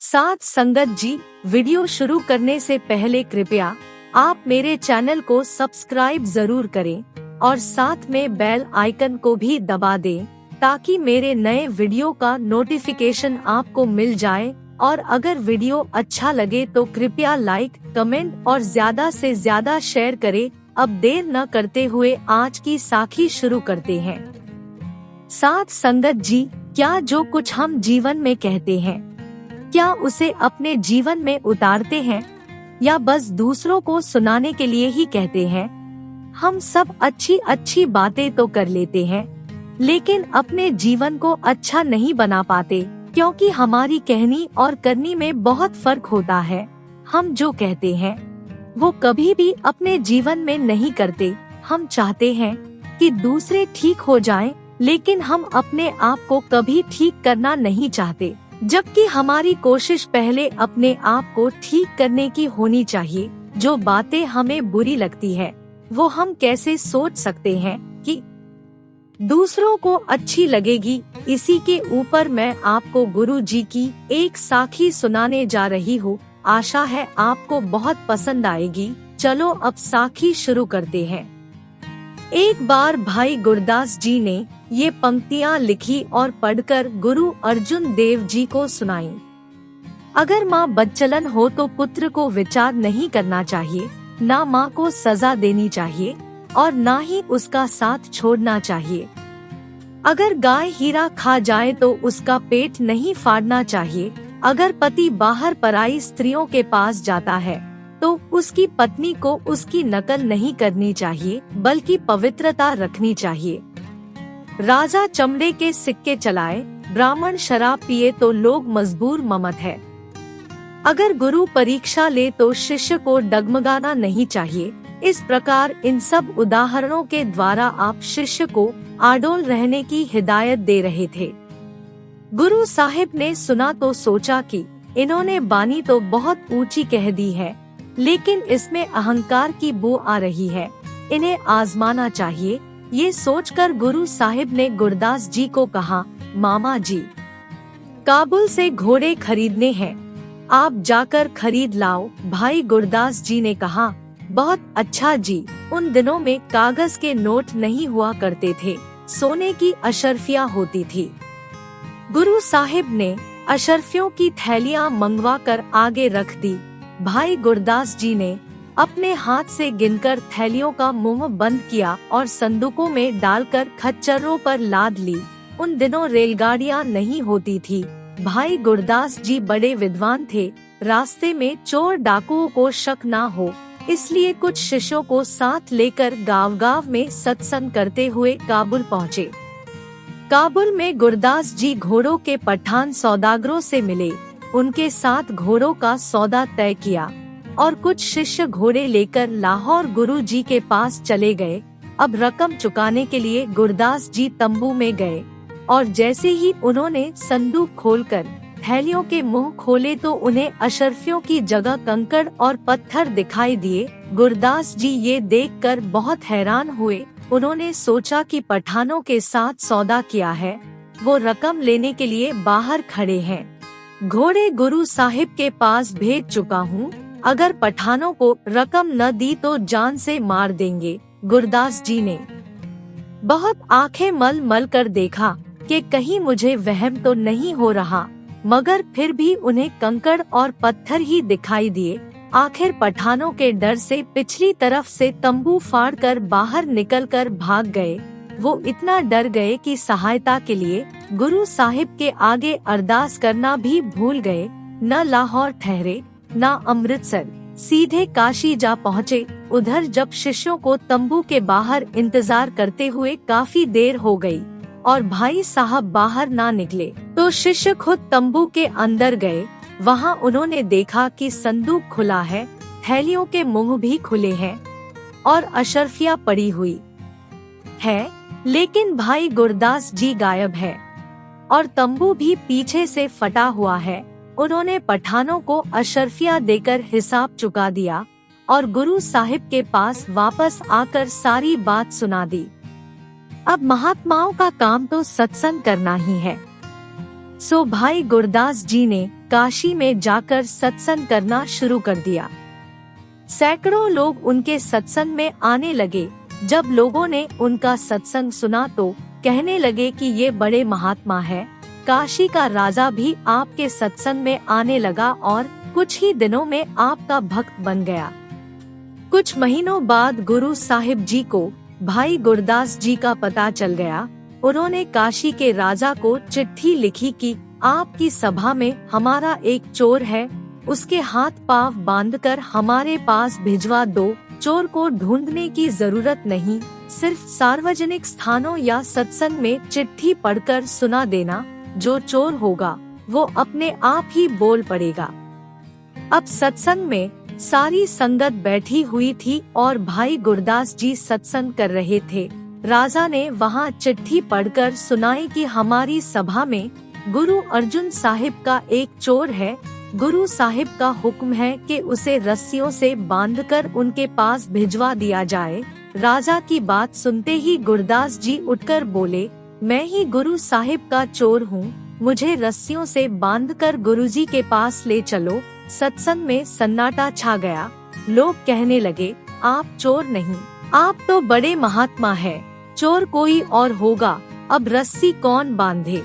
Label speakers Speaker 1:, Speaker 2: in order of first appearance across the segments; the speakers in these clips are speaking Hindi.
Speaker 1: साथ संगत जी, वीडियो शुरू करने से पहले कृपया आप मेरे चैनल को सब्सक्राइब जरूर करें और साथ में बेल आइकन को भी दबा दें ताकि मेरे नए वीडियो का नोटिफिकेशन आपको मिल जाए। और अगर वीडियो अच्छा लगे तो कृपया लाइक, कमेंट और ज्यादा से ज्यादा शेयर करें। अब देर न करते हुए आज की साखी शुरू करते हैं। साथ संगत जी, क्या जो कुछ हम जीवन में कहते हैं, क्या उसे अपने जीवन में उतारते हैं या बस दूसरों को सुनाने के लिए ही कहते हैं? हम सब अच्छी अच्छी बातें तो कर लेते हैं, लेकिन अपने जीवन को अच्छा नहीं बना पाते, क्योंकि हमारी कहनी और करनी में बहुत फर्क होता है। हम जो कहते हैं वो कभी भी अपने जीवन में नहीं करते। हम चाहते हैं कि दूसरे ठीक हो जाएं, लेकिन हम अपने आप को कभी ठीक करना नहीं चाहते, जबकि हमारी कोशिश पहले अपने आप को ठीक करने की होनी चाहिए। जो बातें हमें बुरी लगती है वो हम कैसे सोच सकते हैं कि दूसरों को अच्छी लगेगी। इसी के ऊपर मैं आपको गुरु जी की एक साखी सुनाने जा रही हूँ। आशा है आपको बहुत पसंद आएगी। चलो अब साखी शुरू करते हैं। एक बार भाई गुरदास जी ने ये पंक्तियाँ लिखी और पढ़कर गुरु अर्जुन देव जी को सुनाई। अगर माँ बदचलन हो तो पुत्र को विचार नहीं करना चाहिए, ना माँ को सजा देनी चाहिए और ना ही उसका साथ छोड़ना चाहिए। अगर गाय हीरा खा जाए तो उसका पेट नहीं फाड़ना चाहिए। अगर पति बाहर पराई स्त्रियों के पास जाता है तो उसकी पत्नी को उसकी नकल नहीं करनी चाहिए, बल्कि पवित्रता रखनी चाहिए। राजा चमड़े के सिक्के चलाए, ब्राह्मण शराब पिए तो लोग मजबूर ममत है। अगर गुरु परीक्षा ले तो शिष्य को डगमगाना नहीं चाहिए। इस प्रकार इन सब उदाहरणों के द्वारा आप शिष्य को आडोल रहने की हिदायत दे रहे थे। गुरु साहिब ने सुना तो सोचा कि इन्होंने बानी तो बहुत ऊंची कह दी है, लेकिन इसमें अहंकार की बू आ रही है, इन्हें आजमाना चाहिए। ये सोचकर गुरु साहिब ने गुरदास जी को कहा, मामा जी, काबुल से घोड़े खरीदने हैं, आप जाकर खरीद लाओ। भाई गुरदास जी ने कहा, बहुत अच्छा जी। उन दिनों में कागज के नोट नहीं हुआ करते थे, सोने की अशर्फियाँ होती थी। गुरु साहिब ने अशर्फियों की थैलियाँ मंगवा कर आगे रख दी। भाई गुरदास जी ने अपने हाथ से गिनकर थैलियों का मुंह बंद किया और संदूकों में डालकर खच्चरों पर लाद ली। उन दिनों रेलगाड़ियाँ नहीं होती थी। भाई गुरदास जी बड़े विद्वान थे। रास्ते में चोर डाकुओं को शक ना हो, इसलिए कुछ शिष्यों को साथ लेकर गांव-गांव में सत्संग करते हुए काबुल पहुँचे। काबुल में गुरदास जी घोड़ों के पठान सौदागरों से मिले, उनके साथ घोड़ों का सौदा तय किया और कुछ शिष्य घोड़े लेकर लाहौर गुरु जी के पास चले गए। अब रकम चुकाने के लिए गुरदास जी तंबू में गए और जैसे ही उन्होंने संदूक खोलकर थैलियों के मुंह खोले तो उन्हें अशर्फियों की जगह कंकड़ और पत्थर दिखाई दिए। गुरदास जी ये देखकर बहुत हैरान हुए। उन्होंने सोचा कि पठानों के साथ सौदा किया है, वो रकम लेने के लिए बाहर खड़े हैं। घोड़े गुरु साहिब के पास भेज चुका हूँ, अगर पठानों को रकम न दी तो जान से मार देंगे। गुरदास जी ने बहुत आंखें मल मल कर देखा कि कहीं मुझे वहम तो नहीं हो रहा, मगर फिर भी उन्हें कंकड़ और पत्थर ही दिखाई दिए। आखिर पठानों के डर से पिछली तरफ से तंबू फाड़कर बाहर निकलकर भाग गए। वो इतना डर गए कि सहायता के लिए गुरु साहिब के आगे अरदास करना भी भूल गए। न लाहौर ठहरे न अमृतसर, सीधे काशी जा पहुँचे। उधर जब शिष्यों को तंबू के बाहर इंतजार करते हुए काफी देर हो गई और भाई साहब बाहर ना निकले तो शिष्य खुद तंबू के अंदर गए। वहाँ उन्होंने देखा कि संदूक खुला है, थैलियों के मुंह भी खुले हैं और अशर्फियाँ पड़ी हुई है, लेकिन भाई गुरदास जी गायब है और तंबू भी पीछे से फटा हुआ है। उन्होंने पठानों को अशर्फियाँ देकर हिसाब चुका दिया और गुरु साहिब के पास वापस आकर सारी बात सुना दी। अब महात्माओं का काम तो सत्संग करना ही है। सो भाई गुरदास जी ने काशी में जाकर सत्संग करना शुरू कर दिया। सैकड़ों लोग उनके सत्संग में आने लगे। जब लोगों ने उनका सत्संग सुना तो कहने लगे कि ये बड़े महात्मा है। काशी का राजा भी आपके सत्संग में आने लगा और कुछ ही दिनों में आपका भक्त बन गया। कुछ महीनों बाद गुरु साहिब जी को भाई गुरदास जी का पता चल गया। उन्होंने काशी के राजा को चिट्ठी लिखी कि आपकी सभा में हमारा एक चोर है, उसके हाथ पांव बांधकर हमारे पास भिजवा दो। चोर को ढूंढने की जरूरत नहीं, सिर्फ सार्वजनिक स्थानों या सत्संग में चिट्ठी पढ़कर सुना देना। जो चोर होगा वो अपने आप ही बोल पड़ेगा। अब सत्संग में सारी संगत बैठी हुई थी और भाई गुरदास जी सत्संग कर रहे थे। राजा ने वहां चिट्ठी पढ़कर सुनाई कि हमारी सभा में गुरु अर्जुन साहिब का एक चोर है। गुरु साहिब का हुक्म है कि उसे रस्सियों से बांधकर उनके पास भिजवा दिया जाए। राजा की बात सुनते ही गुरदास जी उठकर बोले, मैं ही गुरु साहिब का चोर हूँ, मुझे रस्सियों से बांधकर गुरुजी के पास ले चलो। सत्संग में सन्नाटा छा गया। लोग कहने लगे, आप चोर नहीं, आप तो बड़े महात्मा हैं, चोर कोई और होगा, अब रस्सी कौन बांधे।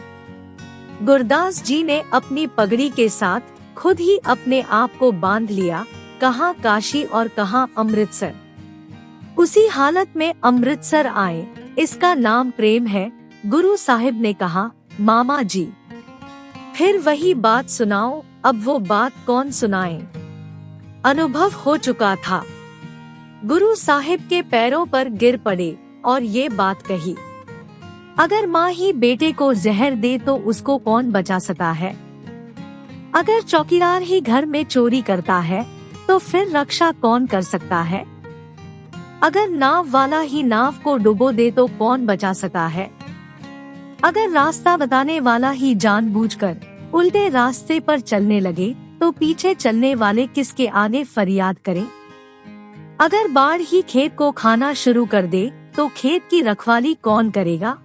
Speaker 1: गुरदास जी ने अपनी पगड़ी के साथ खुद ही अपने आप को बांध लिया। कहाँ काशी और कहाँ अमृतसर। उसी हालत में अमृतसर आए। इसका नाम प्रेम है। गुरु साहिब ने कहा, मामा जी फिर वही बात सुनाओ। अब वो बात कौन सुनाए, अनुभव हो चुका था। गुरु साहिब के पैरों पर गिर पड़े और ये बात कही, अगर माँ ही बेटे को जहर दे तो उसको कौन बचा सकता है। अगर चौकीदार ही घर में चोरी करता है तो फिर रक्षा कौन कर सकता है। अगर नाव वाला ही नाव को डुबो दे तो कौन बचा सकता है। अगर रास्ता बताने वाला ही जानबूझकर उल्टे रास्ते पर चलने लगे तो पीछे चलने वाले किसके आगे फरियाद करें। अगर बाढ़ ही खेत को खाना शुरू कर दे तो खेत की रखवाली कौन करेगा।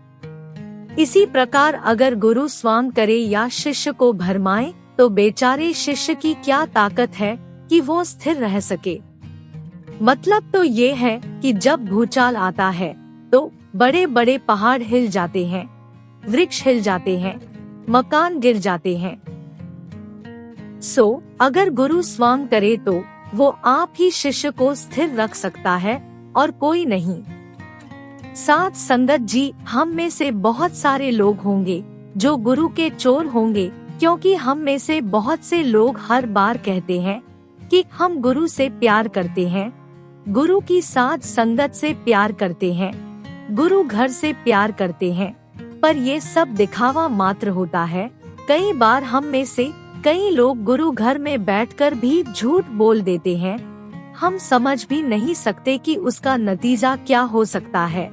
Speaker 1: इसी प्रकार अगर गुरु स्वांग करे या शिष्य को भरमाए तो बेचारे शिष्य की क्या ताकत है कि वो स्थिर रह सके। मतलब तो ये है कि जब भूचाल आता है तो बड़े बड़े पहाड़ हिल जाते हैं, वृक्ष हिल जाते हैं, मकान गिर जाते हैं। अगर गुरु स्वांग करे तो वो आप ही शिष्य को स्थिर रख सकता है और कोई नहीं। साथ संगत जी, हम में से बहुत सारे लोग होंगे जो गुरु के चोर होंगे, क्योंकि हम में से बहुत से लोग हर बार कहते हैं कि हम गुरु से प्यार करते हैं, गुरु की साथ संगत से प्यार करते हैं, गुरु घर से प्यार करते हैं, पर ये सब दिखावा मात्र होता है। कई बार हम में से कई लोग गुरु घर में बैठकर भी झूठ बोल देते हैं। हम समझ भी नहीं सकते कि उसका नतीजा क्या हो सकता है।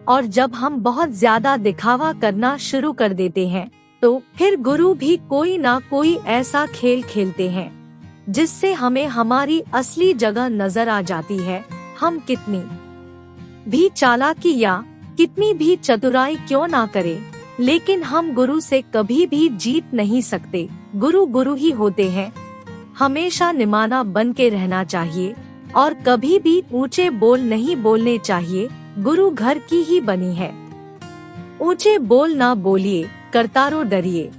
Speaker 1: और जब हम बहुत ज्यादा दिखावा करना शुरू कर देते हैं तो फिर गुरु भी कोई ना कोई ऐसा खेल खेलते हैं जिससे हमें हमारी असली जगह नजर आ जाती है। हम कितनी भी चालाकी या कितनी भी चतुराई क्यों ना करें, लेकिन हम गुरु से कभी भी जीत नहीं सकते। गुरु गुरु ही होते हैं। हमेशा निमाना बन के रहना चाहिए और कभी भी ऊंचे बोल नहीं बोलने चाहिए। गुरु घर की ही बनी है। ऊंचे बोल ना बोलिए, करतारो डरिए।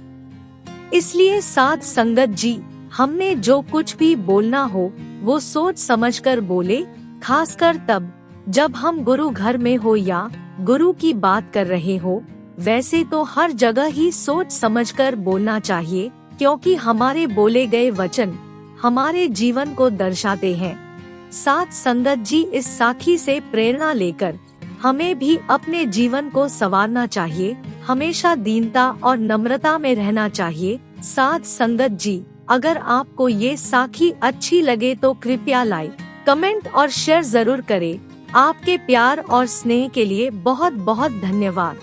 Speaker 1: इसलिए साध संगत जी, हमने जो कुछ भी बोलना हो वो सोच समझकर बोले, खासकर तब जब हम गुरु घर में हो या गुरु की बात कर रहे हो। वैसे तो हर जगह ही सोच समझकर बोलना चाहिए, क्योंकि हमारे बोले गए वचन हमारे जीवन को दर्शाते हैं। साथ संगत जी, इस साखी से प्रेरणा लेकर हमें भी अपने जीवन को संवारना चाहिए। हमेशा दीनता और नम्रता में रहना चाहिए। साथ संगत जी, अगर आपको ये साखी अच्छी लगे तो कृपया लाइक, कमेंट और शेयर जरूर करें। आपके प्यार और स्नेह के लिए बहुत बहुत धन्यवाद।